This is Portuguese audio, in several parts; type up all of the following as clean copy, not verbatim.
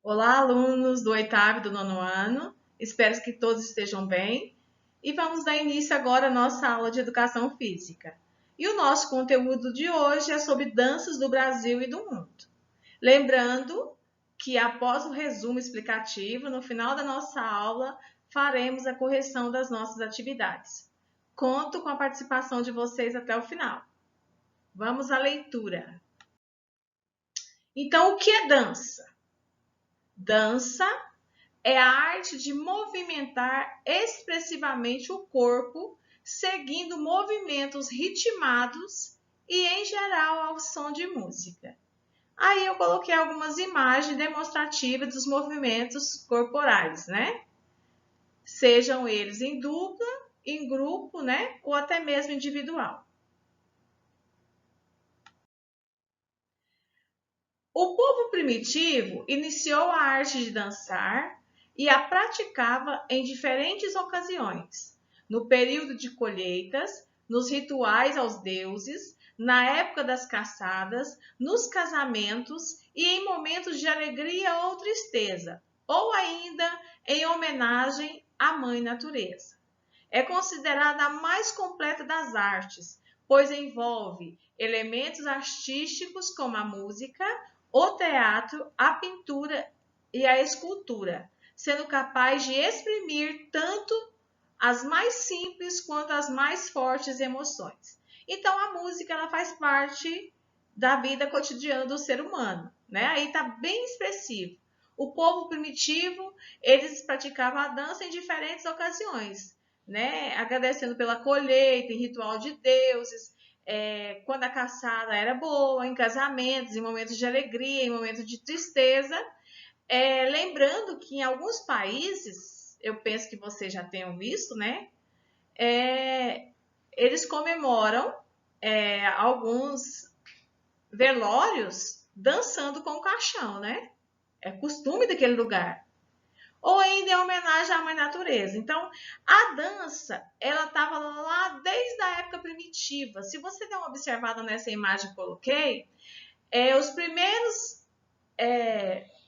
Olá, alunos do oitavo e do nono ano. Espero que todos estejam bem. E vamos dar início agora à nossa aula de educação física. E o nosso conteúdo de hoje é sobre danças do Brasil e do mundo. Lembrando que após o resumo explicativo, no final da nossa aula, faremos a correção das nossas atividades. Conto com a participação de vocês até o final. Vamos à leitura. Então, o que é dança? Dança é a arte de movimentar expressivamente o corpo, seguindo movimentos ritmados e, em geral, ao som de música. Aí eu coloquei algumas imagens demonstrativas dos movimentos corporais, né? Sejam eles em dupla, em grupo, né? Ou até mesmo individual. O povo primitivo iniciou a arte de dançar e a praticava em diferentes ocasiões, no período de colheitas, nos rituais aos deuses, na época das caçadas, nos casamentos e em momentos de alegria ou tristeza, ou ainda em homenagem à Mãe Natureza. É considerada a mais completa das artes, pois envolve elementos artísticos como a música, o teatro, a pintura e a escultura, sendo capaz de exprimir tanto as mais simples quanto as mais fortes emoções. Então a música ela faz parte da vida cotidiana do ser humano, né? Aí está bem expressivo. O povo primitivo, eles praticavam a dança em diferentes ocasiões, né? Agradecendo pela colheita, em ritual de deuses, quando a caçada era boa, em casamentos, em momentos de alegria, em momentos de tristeza. Lembrando que em alguns países, eu penso que vocês já tenham visto, né? Eles comemoram alguns velórios dançando com o caixão, né? É costume daquele lugar. Ou ainda em homenagem à mãe natureza. Então, a dança, ela estava lá desde a época primitiva. Se você der uma observada nessa imagem que coloquei, os primeiros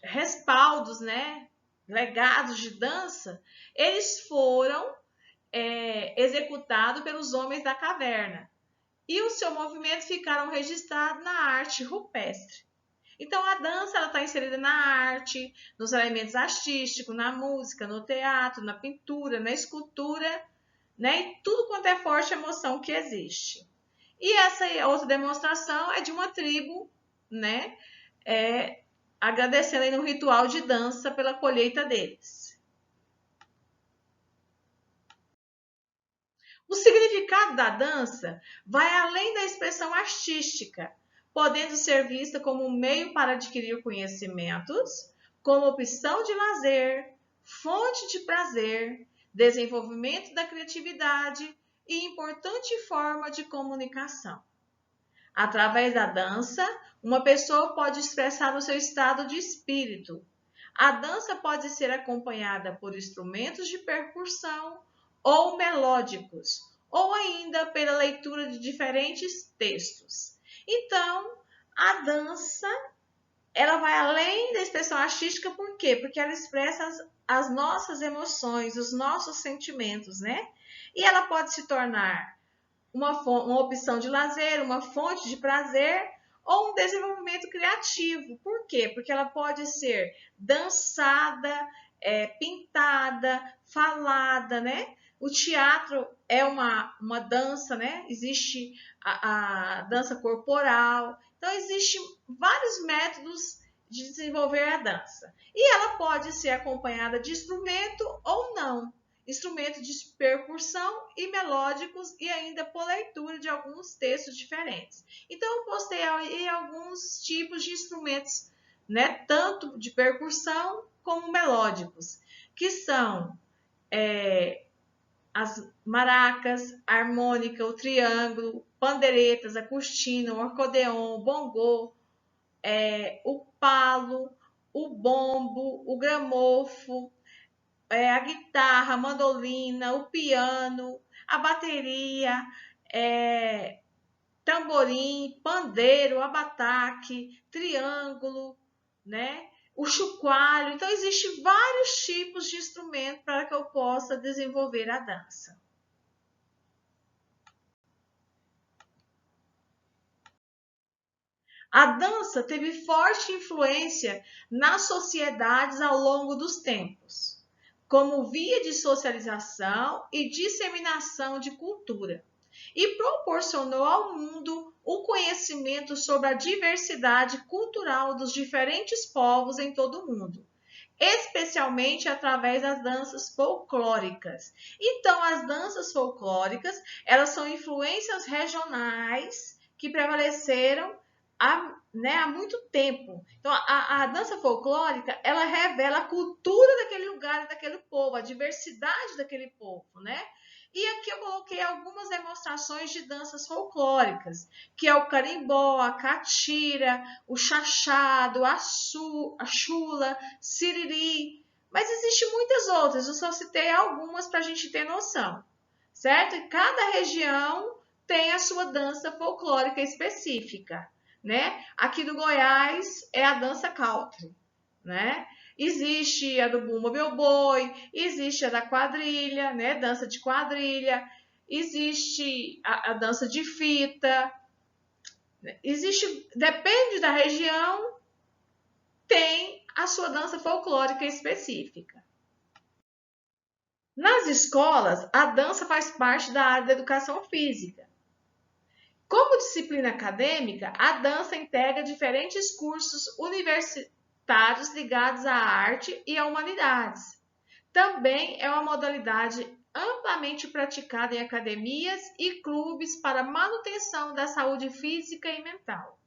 respaldos, né, legados de dança, eles foram executados pelos homens da caverna. E o seu movimento ficaram registrados na arte rupestre. Então a dança ela está inserida na arte, nos elementos artísticos, na música, no teatro, na pintura, na escultura, né? E tudo quanto é forte emoção que existe. E essa outra demonstração é de uma tribo, né? Agradecendo aí no ritual de dança pela colheita deles. O significado da dança vai além da expressão artística, podendo ser vista como um meio para adquirir conhecimentos, como opção de lazer, fonte de prazer, desenvolvimento da criatividade e importante forma de comunicação. Através da dança, uma pessoa pode expressar o seu estado de espírito. A dança pode ser acompanhada por instrumentos de percussão ou melódicos, ou ainda pela leitura de diferentes textos. Então, a dança, ela vai além da expressão artística, por quê? Porque ela expressa as nossas emoções, os nossos sentimentos, né? E ela pode se tornar uma opção de lazer, uma fonte de prazer ou um desenvolvimento criativo. Por quê? Porque ela pode ser dançada, pintada, falada, né? O teatro é uma dança, né? Existe a dança corporal. Então, existem vários métodos de desenvolver a dança. E ela pode ser acompanhada de instrumento ou não, instrumentos de percussão e melódicos e ainda por leitura de alguns textos diferentes. Então, eu postei aí alguns tipos de instrumentos, né, tanto de percussão como melódicos, que são as maracas, a harmônica, o triângulo, pandeiretas, a cortina, o acordeon, o bongô, o palo, o bombo, o gramofo, a guitarra, a mandolina, o piano, a bateria, tamborim, pandeiro, abataque, triângulo, né? o chocalho. Então, existem vários tipos de instrumento para que eu possa desenvolver a dança. A dança teve forte influência nas sociedades ao longo dos tempos, como via de socialização e disseminação de cultura, e proporcionou ao mundo o conhecimento sobre a diversidade cultural dos diferentes povos em todo o mundo, especialmente através das danças folclóricas. Então, as danças folclóricas, elas são influências regionais que prevaleceram há muito tempo. Então, a dança folclórica, ela revela a cultura daquele lugar, daquele povo, a diversidade daquele povo, né? E aqui eu coloquei algumas demonstrações de danças folclóricas, que é o carimbó, a catira, o chachado, a chula, siriri. Mas existem muitas outras, eu só citei algumas para a gente ter noção, certo? E cada região tem a sua dança folclórica específica, né? Aqui do Goiás é a dança country, né? Existe a do Bumba Meu Boi, existe a da quadrilha, né? Dança de quadrilha, existe a dança de fita, existe, depende da região, tem a sua dança folclórica específica. Nas escolas, a dança faz parte da área da educação física. Como disciplina acadêmica, a dança integra diferentes cursos universitários ligados à arte e à humanidades. Também é uma modalidade amplamente praticada em academias e clubes para manutenção da saúde física e mental.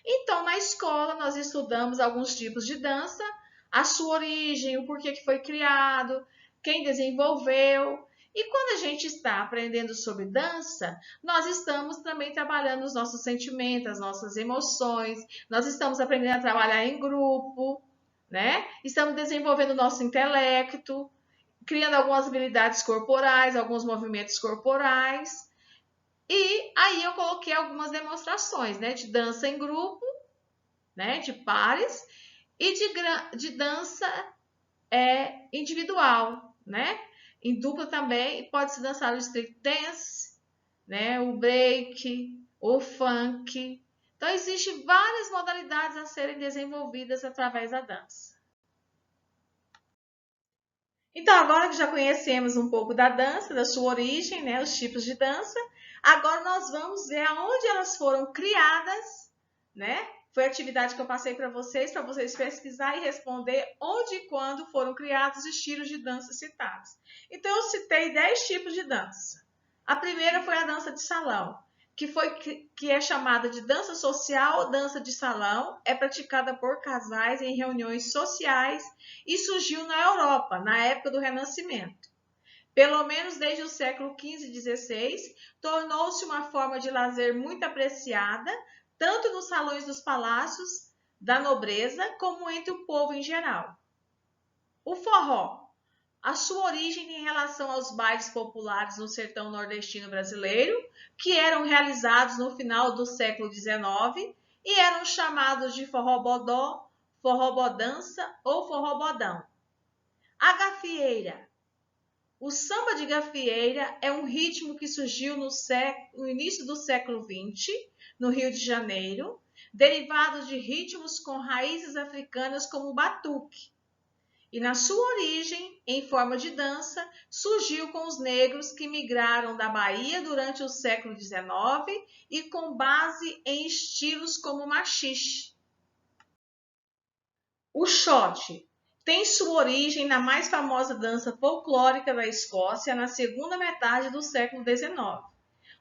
Então, na escola, nós estudamos alguns tipos de dança, a sua origem, o porquê que foi criado, quem desenvolveu. E quando a gente está aprendendo sobre dança, nós estamos também trabalhando os nossos sentimentos, as nossas emoções, nós estamos aprendendo a trabalhar em grupo, né? Estamos desenvolvendo o nosso intelecto, criando algumas habilidades corporais, alguns movimentos corporais. E aí eu coloquei algumas demonstrações, né, de dança em grupo, né, de pares, e de dança individual, né? Em dupla também pode-se dançar o street dance, né, o break, o funk. Então, existem várias modalidades a serem desenvolvidas através da dança. Então, agora que já conhecemos um pouco da dança, da sua origem, né, os tipos de dança, agora nós vamos ver aonde elas foram criadas, né? Foi a atividade que eu passei para vocês pesquisar e responder onde e quando foram criados os estilos de dança citados. Então, eu citei 10 tipos de dança. A primeira foi a dança de salão, que é chamada de dança social ou dança de salão, é praticada por casais em reuniões sociais e surgiu na Europa, na época do Renascimento. Pelo menos desde o século XV e XVI, tornou-se uma forma de lazer muito apreciada, tanto nos salões dos palácios da nobreza, como entre o povo em geral. O forró. A sua origem em relação aos bailes populares no sertão nordestino brasileiro, que eram realizados no final do século XIX e eram chamados de forró-bodó, forró-bodança ou forró-bodão. A gafieira. O samba de gafieira é um ritmo que surgiu no início do século XX, no Rio de Janeiro, derivado de ritmos com raízes africanas como o batuque. E na sua origem, em forma de dança, surgiu com os negros que migraram da Bahia durante o século XIX e com base em estilos como o machixe. O shot tem sua origem na mais famosa dança folclórica da Escócia na segunda metade do século XIX.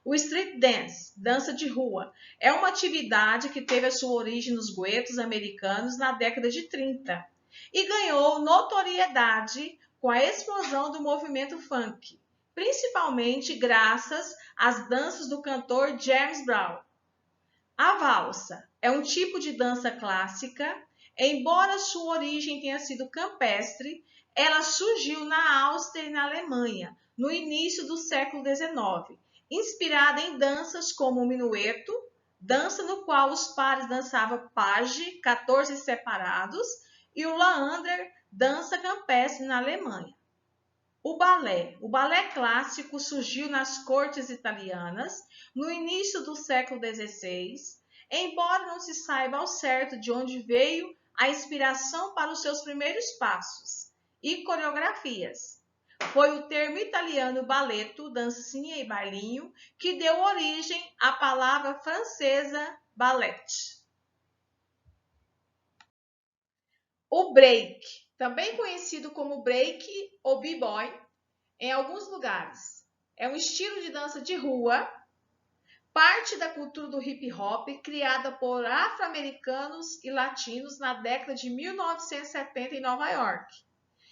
O street dance, dança de rua, é uma atividade que teve a sua origem nos guetos americanos na década de 30 e ganhou notoriedade com a explosão do movimento funk, principalmente graças às danças do cantor James Brown. A valsa é um tipo de dança clássica. Embora sua origem tenha sido campestre, ela surgiu na Áustria e na Alemanha, no início do século XIX, inspirada em danças como o minueto, dança no qual os pares dançavam paje, 14 separados, e o Leander, dança campestre na Alemanha. O balé clássico surgiu nas cortes italianas no início do século XVI, embora não se saiba ao certo de onde veio a inspiração para os seus primeiros passos e coreografias. Foi o termo italiano balletto, dancinha e bailinho, que deu origem à palavra francesa ballet. O break, também conhecido como break ou b-boy, em alguns lugares, é um estilo de dança de rua, parte da cultura do hip hop, criada por afro-americanos e latinos na década de 1970 em Nova York,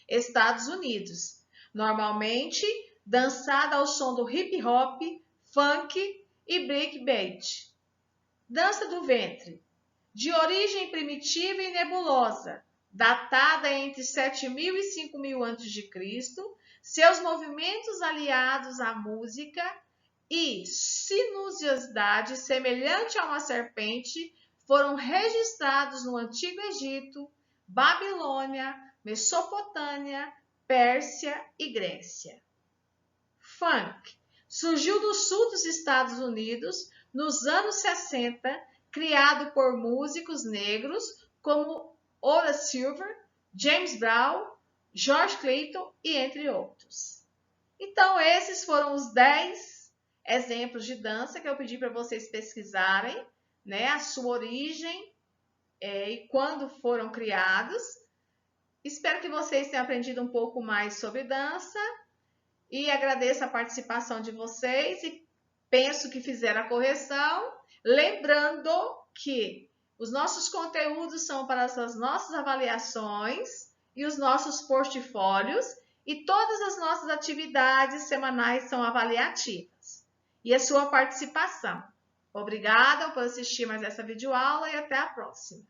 Estados Unidos. Normalmente dançada ao som do hip hop, funk e breakbeat. Dança do ventre, de origem primitiva e nebulosa, datada entre 7.000 e 5.000 a.C., seus movimentos aliados à música e sinuosidade semelhante a uma serpente foram registrados no Antigo Egito, Babilônia, Mesopotâmia, Pérsia e Grécia. Funk surgiu do sul dos Estados Unidos nos anos 60, criado por músicos negros como Horace Silver, James Brown, George Clinton e entre outros. Então, esses foram os 10 exemplos de dança que eu pedi para vocês pesquisarem, né, a sua origem e quando foram criados. Espero que vocês tenham aprendido um pouco mais sobre dança e agradeço a participação de vocês e penso que fizeram a correção. Lembrando que os nossos conteúdos são para as nossas avaliações e os nossos portfólios e todas as nossas atividades semanais são avaliativas. E a sua participação. Obrigada por assistir mais essa videoaula e até a próxima.